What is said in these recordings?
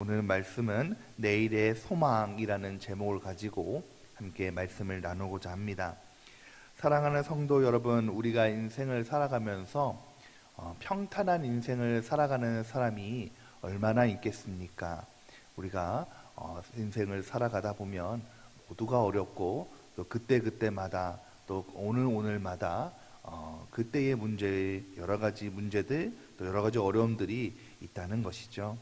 오늘 말씀은 내일의 소망이라는 제목을 가지고 함께 말씀을 나누고자 합니다. 사랑하는 성도 여러분, 우리가 인생을 살아가면서 평탄한 인생을 살아가는 사람이 얼마나 있겠습니까? 우리가 인생을 살아가다 보면 모두가 어렵고 또 그때마다 또 오늘마다 그때의 문제, 여러 가지 문제들, 또 여러 가지 어려움들이 있다는 것이죠.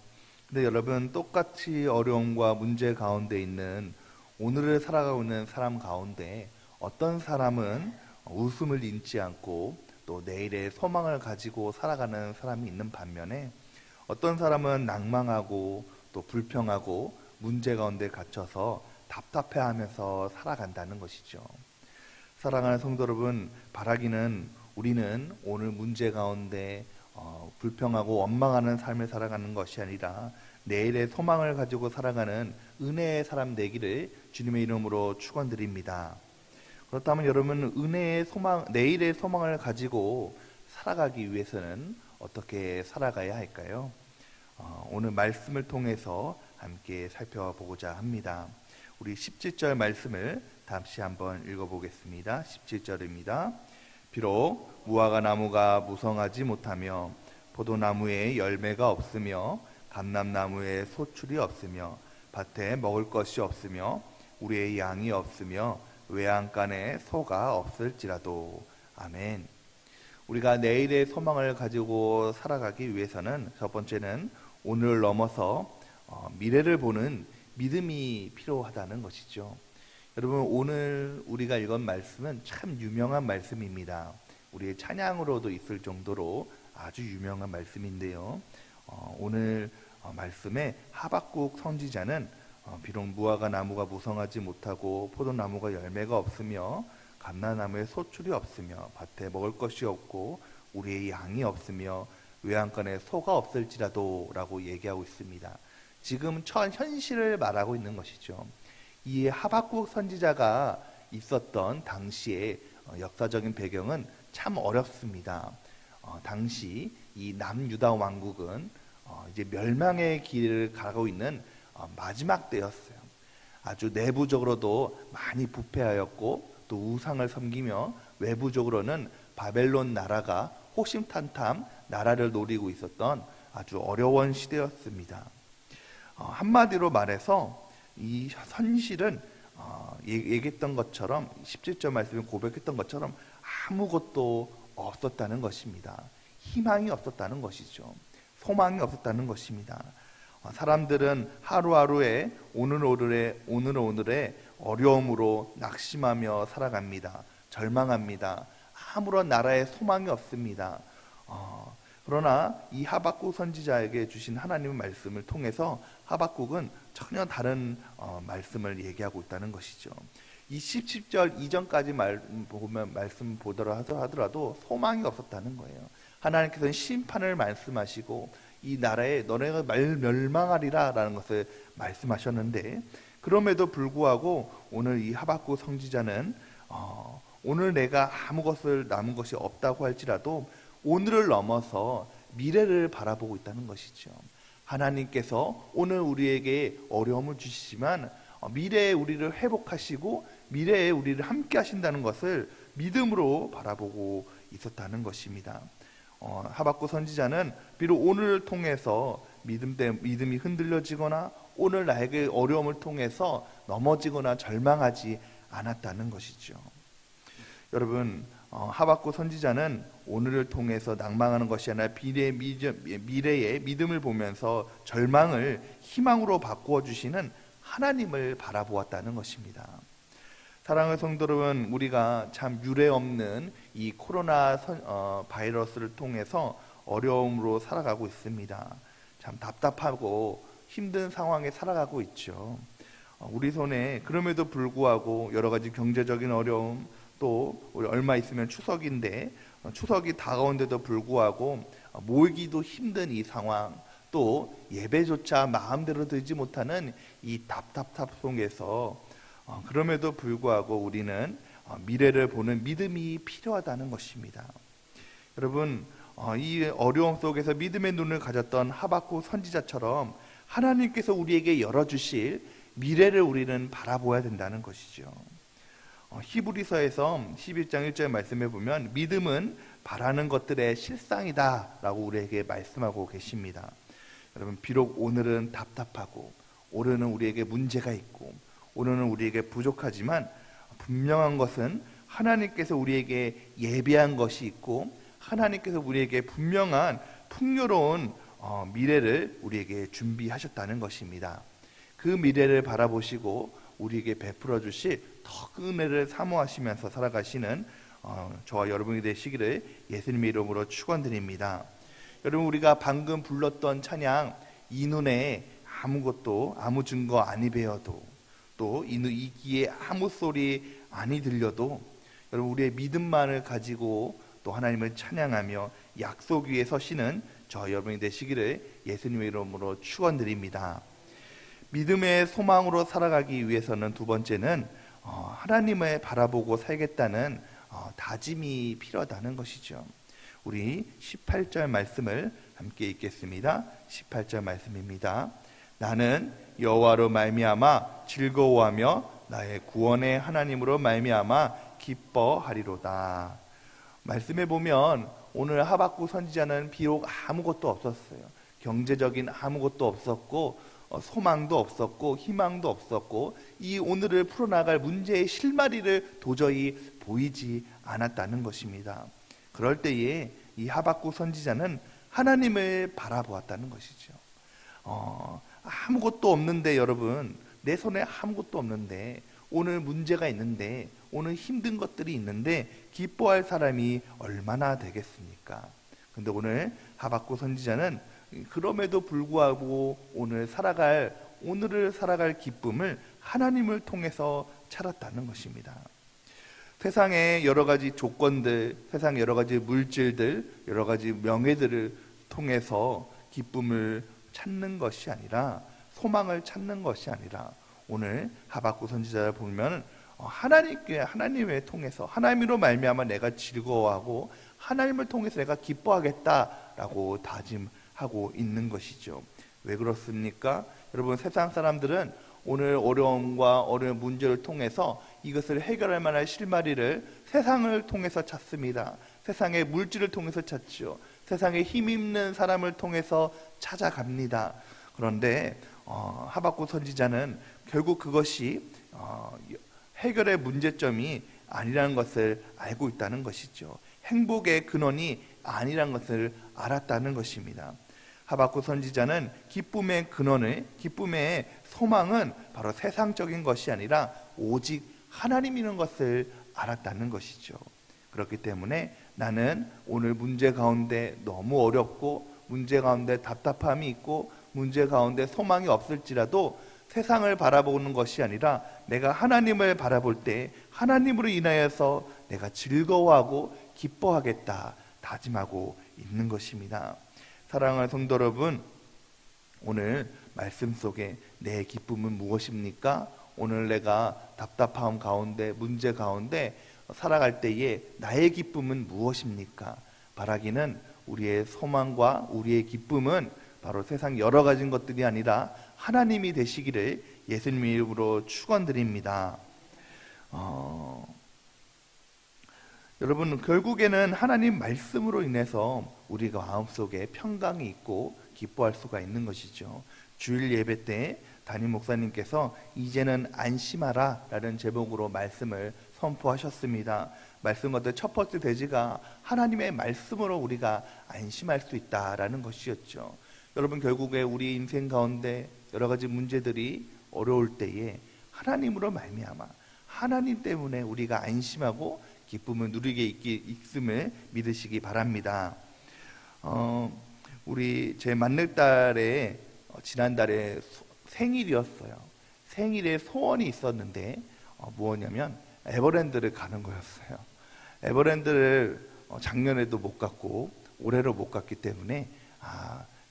근데 여러분, 똑같이 어려움과 문제 가운데 있는 오늘을 살아가고 있는 사람 가운데 어떤 사람은 웃음을 잃지 않고 또 내일의 소망을 가지고 살아가는 사람이 있는 반면에 어떤 사람은 낭망하고 또 불평하고 문제 가운데 갇혀서 답답해하면서 살아간다는 것이죠. 사랑하는 성도 여러분, 바라기는 우리는 오늘 문제 가운데 불평하고 원망하는 삶을 살아가는 것이 아니라 내일의 소망을 가지고 살아가는 은혜의 사람 되기를 주님의 이름으로 축원드립니다. 그렇다면 여러분, 은혜의 소망, 내일의 소망을 가지고 살아가기 위해서는 어떻게 살아가야 할까요? 오늘 말씀을 통해서 함께 살펴보고자 합니다. 우리 17절 말씀을 다시 한번 읽어보겠습니다. 17절입니다. 비록 무화과 나무가 무성하지 못하며 포도나무에 열매가 없으며 감람나무에 소출이 없으며 밭에 먹을 것이 없으며 우리의 양이 없으며 외양간에 소가 없을지라도. 아멘. 우리가 내일의 소망을 가지고 살아가기 위해서는 첫 번째는 오늘을 넘어서 미래를 보는 믿음이 필요하다는 것이죠. 여러분, 오늘 우리가 읽은 말씀은 참 유명한 말씀입니다. 우리의 찬양으로도 있을 정도로 아주 유명한 말씀인데요. 오늘 말씀에 하박국 선지자는 비록 무화과 나무가 무성하지 못하고 포도나무가 열매가 없으며 감람나무에 소출이 없으며 밭에 먹을 것이 없고 우리의 양이 없으며 외양간에 소가 없을지라도 라고 얘기하고 있습니다. 지금 현실을 말하고 있는 것이죠. 이 하박국 선지자가 있었던 당시의 역사적인 배경은 참 어렵습니다. 당시 이 남유다 왕국은 이제 멸망의 길을 가고 있는 마지막 때였어요. 아주 내부적으로도 많이 부패하였고 또 우상을 섬기며 외부적으로는 바벨론 나라가 호심탄탐 나라를 노리고 있었던 아주 어려운 시대였습니다. 한마디로 말해서 이 현실은 얘기했던 것처럼 17절 말씀에 고백했던 것처럼 아무것도 없었다는 것입니다. 희망이 없었다는 것이죠. 소망이 없었다는 것입니다. 사람들은 하루하루에 오늘의 어려움으로 낙심하며 살아갑니다. 절망합니다. 아무런 나라에 소망이 없습니다. 그러나 이 하박국 선지자에게 주신 하나님의 말씀을 통해서 하박국은 전혀 다른 말씀을 얘기하고 있다는 것이죠. 이 17절 이전까지 말씀 보더라 하더라도 소망이 없었다는 거예요. 하나님께서는 심판을 말씀하시고 이 나라에 너네가 멸망하리라 라는 것을 말씀하셨는데, 그럼에도 불구하고 오늘 이 하박국 선지자는 오늘 내가 남은 것이 없다고 할지라도 오늘을 넘어서 미래를 바라보고 있다는 것이죠. 하나님께서 오늘 우리에게 어려움을 주시지만 미래에 우리를 회복하시고 미래에 우리를 함께 하신다는 것을 믿음으로 바라보고 있었다는 것입니다. 하박국 선지자는 비록 오늘을 통해서 믿음이 흔들려지거나 오늘 나에게 어려움을 통해서 넘어지거나 절망하지 않았다는 것이죠. 여러분, 하박국 선지자는 오늘을 통해서 낭망하는 것이 아니라 미래의 믿음을 보면서 절망을 희망으로 바꾸어 주시는 하나님을 바라보았다는 것입니다. 사랑하는 성도 여러분, 우리가 참 유례 없는 이 코로나 바이러스를 통해서 어려움으로 살아가고 있습니다. 참 답답하고 힘든 상황에 살아가고 있죠. 우리 손에 그럼에도 불구하고 여러 가지 경제적인 어려움, 또 우리 얼마 있으면 추석인데 추석이 다가온데도 불구하고 모이기도 힘든 이 상황, 또 예배조차 마음대로 되지 못하는 이 답답함 속에서 그럼에도 불구하고 우리는 미래를 보는 믿음이 필요하다는 것입니다. 여러분, 이 어려움 속에서 믿음의 눈을 가졌던 하박국 선지자처럼 하나님께서 우리에게 열어주실 미래를 우리는 바라보아야 된다는 것이죠. 히브리서에서 11장 1절 말씀해 보면 믿음은 바라는 것들의 실상이다 라고 우리에게 말씀하고 계십니다. 여러분, 비록 오늘은 답답하고 오늘은 우리에게 문제가 있고 오늘은 우리에게 부족하지만 분명한 것은 하나님께서 우리에게 예비한 것이 있고 하나님께서 우리에게 분명한 풍요로운 미래를 우리에게 준비하셨다는 것입니다. 그 미래를 바라보시고 우리에게 베풀어 주실 더 큰 은혜를 사모하시면서 살아가시는 저와 여러분이 되시기를 예수님의 이름으로 축원드립니다. 여러분, 우리가 방금 불렀던 찬양, 이 눈에 아무것도 아무 증거 아니 배어도, 또 이 귀에 아무 소리 아니 들려도, 여러분, 우리의 믿음만을 가지고 또 하나님을 찬양하며 약속 위에 서시는 저 여러분이 되시기를 예수님의 이름으로 축원드립니다. 믿음의 소망으로 살아가기 위해서는 두 번째는 하나님을 바라보고 살겠다는 다짐이 필요하다는 것이죠. 우리 18절 말씀을 함께 읽겠습니다. 18절 말씀입니다. 나는 여호와로 말미암아 즐거워하며 나의 구원의 하나님으로 말미암아 기뻐하리로다. 말씀해 보면 오늘 하박국 선지자는 비록 아무것도 없었어요. 경제적인 아무것도 없었고 소망도 없었고 희망도 없었고 이 오늘을 풀어나갈 문제의 실마리를 도저히 보이지 않았다는 것입니다. 그럴 때에 이 하박국 선지자는 하나님을 바라보았다는 것이죠. 아무것도 없는데, 여러분, 내 손에 아무것도 없는데, 오늘 문제가 있는데, 오늘 힘든 것들이 있는데 기뻐할 사람이 얼마나 되겠습니까? 근데 오늘 하박국 선지자는 그럼에도 불구하고 오늘을 살아갈 기쁨을 하나님을 통해서 찾았다는 것입니다. 세상의 여러 가지 조건들, 세상의 여러 가지 물질들, 여러 가지 명예들을 통해서 기쁨을 찾는 것이 아니라, 소망을 찾는 것이 아니라, 오늘 하박국 선지자를 보면 하나님을 통해서, 하나님으로 말미암아 내가 즐거워하고 하나님을 통해서 내가 기뻐하겠다라고 다짐하고 있는 것이죠. 왜 그렇습니까? 여러분, 세상 사람들은 오늘 어려움과 어려운 문제를 통해서 이것을 해결할 만한 실마리를 세상을 통해서 찾습니다. 세상의 물질을 통해서 찾죠. 세상에 힘 있는 사람을 통해서 찾아갑니다. 그런데 하박국 선지자는 결국 그것이 해결의 문제점이 아니라는 것을 알고 있다는 것이죠. 행복의 근원이 아니라는 것을 알았다는 것입니다. 하박국 선지자는 기쁨의 근원을, 기쁨의 소망은 바로 세상적인 것이 아니라 오직 하나님이라는 것을 알았다는 것이죠. 그렇기 때문에 나는 오늘 문제 가운데 너무 어렵고 문제 가운데 답답함이 있고 문제 가운데 소망이 없을지라도 세상을 바라보는 것이 아니라 내가 하나님을 바라볼 때 하나님으로 인하여서 내가 즐거워하고 기뻐하겠다 다짐하고 있는 것입니다. 사랑하는 성도 여러분, 오늘 말씀 속에 내 기쁨은 무엇입니까? 오늘 내가 답답함 가운데, 문제 가운데 살아갈 때에 나의 기쁨은 무엇입니까? 바라기는 우리의 소망과 우리의 기쁨은 바로 세상 여러 가지 것들이 아니라 하나님이 되시기를 예수님의 이름으로 축원드립니다. 여러분, 결국에는 하나님 말씀으로 인해서 우리가 마음속에 평강이 있고 기뻐할 수가 있는 것이죠. 주일 예배 때 담임 목사님께서 이제는 안심하라 라는 제목으로 말씀을 선포하셨습니다. 말씀 가운데 첫 번째 대지가 하나님의 말씀으로 우리가 안심할 수 있다라는 것이었죠. 여러분, 결국에 우리 인생 가운데 여러 가지 문제들이 어려울 때에 하나님으로 말미암아 하나님 때문에 우리가 안심하고 기쁨을 누리게 있음을 믿으시기 바랍니다. 우리 제 맏딸의 지난달에 생일이었어요. 생일에 소원이 있었는데 무엇이냐면 에버랜드를 가는 거였어요. 에버랜드를 작년에도 못 갔고 올해로 못 갔기 때문에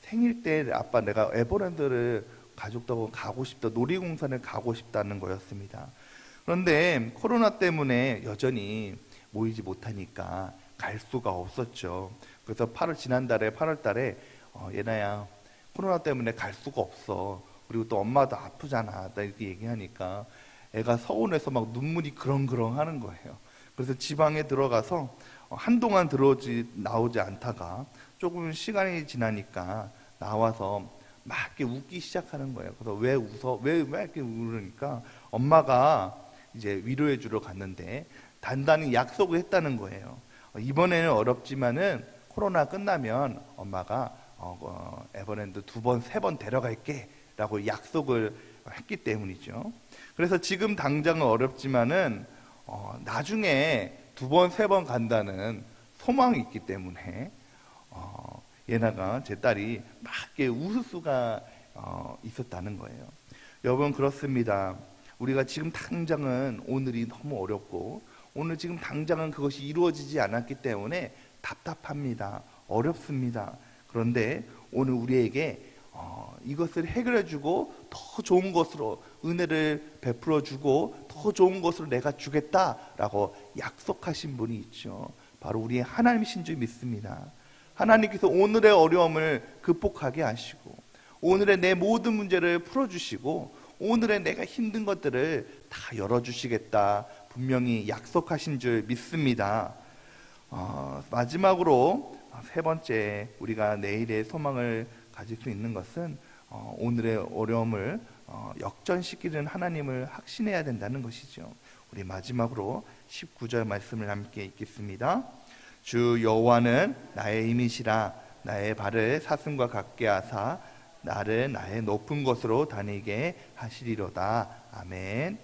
생일 때 아빠 내가 에버랜드를 가족들하고 가고 싶다, 놀이공원을 가고 싶다는 거였습니다. 그런데 코로나 때문에 여전히 모이지 못하니까 갈 수가 없었죠. 그래서 지난달에 8월 달에 예나야 코로나 때문에 갈 수가 없어. 그리고 또 엄마도 아프잖아. 나 이렇게 얘기하니까 애가 서운해서 막 눈물이 그렁그렁 하는 거예요. 그래서 지방에 들어가서 한동안 나오지 않다가 조금 시간이 지나니까 나와서 막 이렇게 웃기 시작하는 거예요. 그래서 왜 웃어? 왜 이렇게 울으니까 엄마가 이제 위로해 주러 갔는데 단단히 약속을 했다는 거예요. 이번에는 어렵지만은 코로나 끝나면 엄마가 에버랜드 2번, 3번 데려갈게 라고 약속을 했기 때문이죠. 그래서 지금 당장은 어렵지만은 나중에 2번, 3번 간다는 소망이 있기 때문에 예나가 제 딸이 막 이렇게 웃을 수가 있었다는 거예요. 여러분, 그렇습니다. 우리가 지금 당장은 오늘이 너무 어렵고 오늘 지금 당장은 그것이 이루어지지 않았기 때문에 답답합니다. 어렵습니다. 그런데 오늘 우리에게 이것을 해결해주고 더 좋은 것으로 은혜를 베풀어주고 더 좋은 것으로 내가 주겠다라고 약속하신 분이 있죠. 바로 우리의 하나님이신 줄 믿습니다. 하나님께서 오늘의 어려움을 극복하게 하시고 오늘의 내 모든 문제를 풀어주시고 오늘의 내가 힘든 것들을 다 열어주시겠다 분명히 약속하신 줄 믿습니다. 마지막으로 세 번째, 우리가 내일의 소망을 가질 수 있는 것은 오늘의 어려움을 역전시키는 하나님을 확신해야 된다는 것이죠. 우리 마지막으로 19절 말씀을 함께 읽겠습니다. 주 여호와는 나의 힘이시라. 나의 발을 사슴과 같게 하사 나를 나의 높은 곳으로 다니게 하시리로다. 아멘.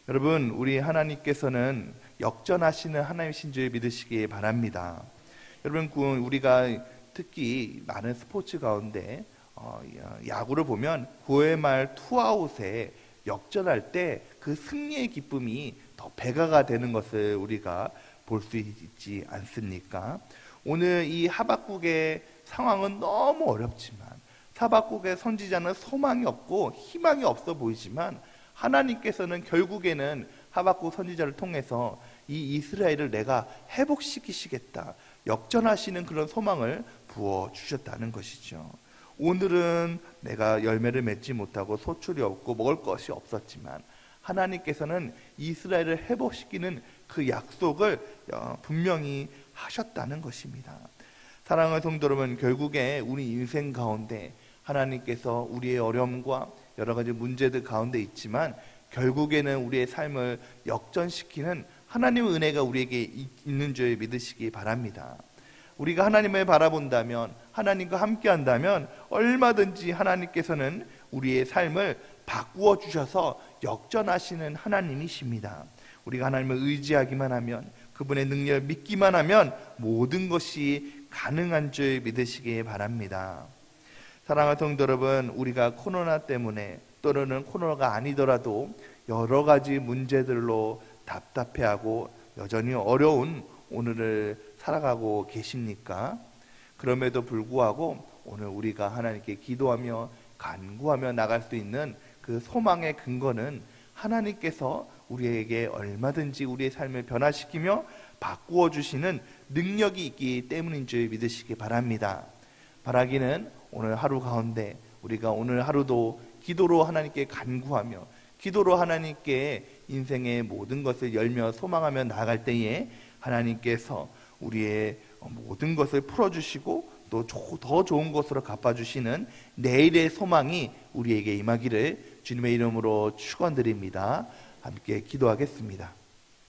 여러분, 우리 하나님께서는 역전하시는 하나님이신 줄 믿으시기 바랍니다. 여러분, 우리가 특히 많은 스포츠 가운데 야구를 보면 9회 말 투아웃에 역전할 때 그 승리의 기쁨이 더 배가가 되는 것을 우리가 볼 수 있지 않습니까? 오늘 이 하박국의 상황은 너무 어렵지만 하박국의 선지자는 소망이 없고 희망이 없어 보이지만 하나님께서는 결국에는 하박국 선지자를 통해서 이 이스라엘을 내가 회복시키시겠다, 역전하시는 그런 소망을 부어주셨다는 것이죠. 오늘은 내가 열매를 맺지 못하고 소출이 없고 먹을 것이 없었지만 하나님께서는 이스라엘을 회복시키는 그 약속을 분명히 하셨다는 것입니다. 사랑하는 성도 여러분, 결국에 우리 인생 가운데 하나님께서 우리의 어려움과 여러 가지 문제들 가운데 있지만 결국에는 우리의 삶을 역전시키는 하나님의 은혜가 우리에게 있는 줄 믿으시기 바랍니다. 우리가 하나님을 바라본다면, 하나님과 함께 한다면 얼마든지 하나님께서는 우리의 삶을 바꾸어 주셔서 역전하시는 하나님이십니다. 우리가 하나님을 의지하기만 하면, 그분의 능력을 믿기만 하면 모든 것이 가능한 줄 믿으시기 바랍니다. 사랑하는 성도 여러분, 우리가 코로나 때문에 또는 코로나가 아니더라도 여러 가지 문제들로 답답해하고 여전히 어려운 오늘을 살아가고 계십니까? 그럼에도 불구하고 오늘 우리가 하나님께 기도하며 간구하며 나갈 수 있는 그 소망의 근거는 하나님께서 우리에게 얼마든지 우리의 삶을 변화시키며 바꾸어 주시는 능력이 있기 때문인 줄 믿으시기 바랍니다. 바라기는 오늘 하루 가운데 우리가 오늘 하루도 기도로 하나님께 간구하며 기도로 하나님께 인생의 모든 것을 열며 소망하며 나아갈 때에 하나님께서 우리의 모든 것을 풀어주시고 또 더 좋은 것으로 갚아주시는 내일의 소망이 우리에게 임하기를 주님의 이름으로 축원드립니다. 함께 기도하겠습니다.